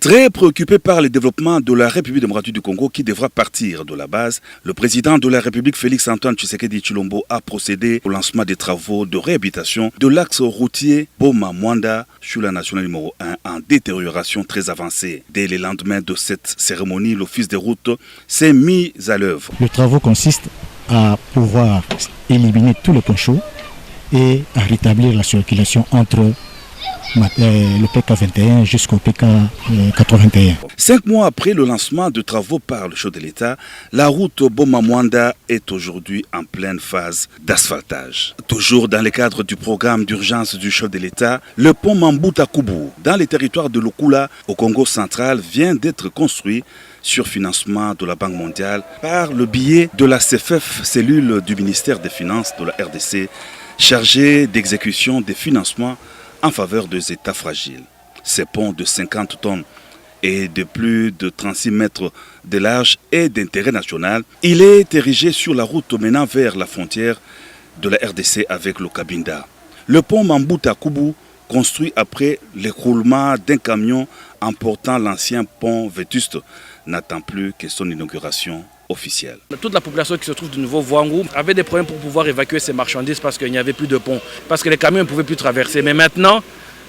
Très préoccupé par le développement de la République démocratique du Congo qui devra partir de la base, le président de la République Félix-Antoine Tshisekedi Tshilombo a procédé au lancement des travaux de réhabilitation de l'axe routier Boma-Mwanda sur la nationale numéro 1 en détérioration très avancée. Dès le lendemain de cette cérémonie, l'Office des routes s'est mis à l'œuvre. Le travaux consiste à pouvoir éliminer tous les points chauds et à rétablir la circulation entre le PK21 jusqu'au PK81. 5 mois après le lancement de travaux par le chef de l'État, la route Boma-Mwanda est aujourd'hui en pleine phase d'asphaltage. Toujours dans le cadre du programme d'urgence du chef de l'État, le pont Mambuta-Kubu, dans les territoires de Lokula, au Congo central, vient d'être construit sur financement de la Banque mondiale par le biais de la CFF, cellule du ministère des Finances de la RDC, chargée d'exécution des financements en faveur des États fragiles. Ces ponts de 50 tonnes et de plus de 36 mètres de large et d'intérêt national, il est érigé sur la route menant vers la frontière de la RDC avec le Cabinda. Le pont Mambuta-Kubu, construit après l'écroulement d'un camion emportant l'ancien pont vétuste, n'attend plus que son inauguration officielle. Toute la population qui se trouve du nouveau Voangou avait des problèmes pour pouvoir évacuer ses marchandises parce qu'il n'y avait plus de pont, parce que les camions ne pouvaient plus traverser. Mais maintenant,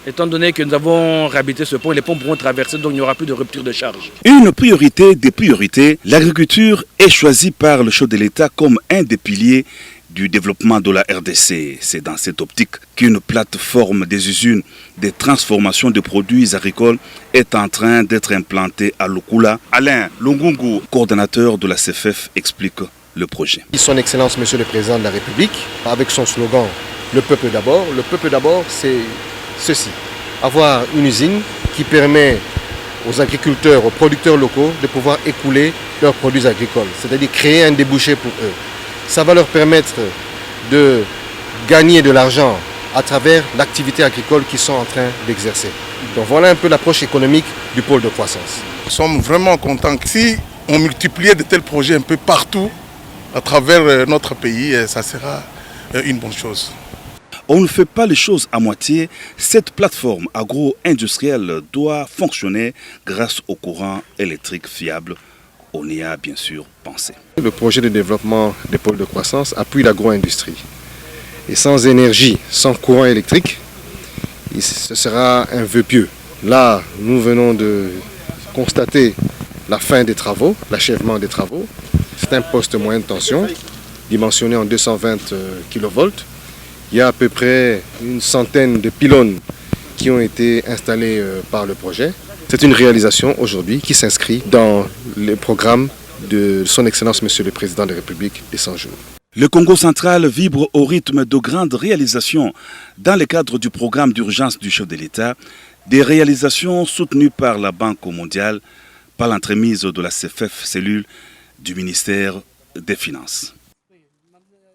étant donné que nous avons réhabilité ce pont, les ponts pourront traverser, donc il n'y aura plus de rupture de charge. Une priorité des priorités, l'agriculture est choisie par le chef de l'État comme un des piliers du développement de la RDC. C'est dans cette optique qu'une plateforme des usines de transformation de produits agricoles est en train d'être implantée à Lokula. Alain Lungungu, coordonnateur de la CFF, explique le projet. Son Excellence Monsieur le Président de la République, avec son slogan « Le peuple d'abord », le peuple d'abord c'est ceci, avoir une usine qui permet aux agriculteurs, aux producteurs locaux de pouvoir écouler leurs produits agricoles, c'est-à-dire créer un débouché pour eux. Ça va leur permettre de gagner de l'argent à travers l'activité agricole qu'ils sont en train d'exercer. Donc voilà un peu l'approche économique du pôle de croissance. Nous sommes vraiment contents que si on multipliait de tels projets un peu partout à travers notre pays, ça sera une bonne chose. On ne fait pas les choses à moitié. Cette plateforme agro-industrielle doit fonctionner grâce au courant électrique fiable. On y a bien sûr pensé. Le projet de développement des pôles de croissance appuie l'agro-industrie. Et sans énergie, sans courant électrique, ce sera un vœu pieux. Là, nous venons de constater la fin des travaux, l'achèvement des travaux. C'est un poste moyenne tension, dimensionné en 220 kV. Il y a à peu près une centaine de pylônes qui ont été installés par le projet. C'est une réalisation aujourd'hui qui s'inscrit dans le programme de Son Excellence Monsieur le Président de la République des 100 jours. Le Congo central vibre au rythme de grandes réalisations dans le cadre du programme d'urgence du chef de l'État, des réalisations soutenues par la Banque mondiale, par l'entremise de la CFF, cellule du ministère des Finances.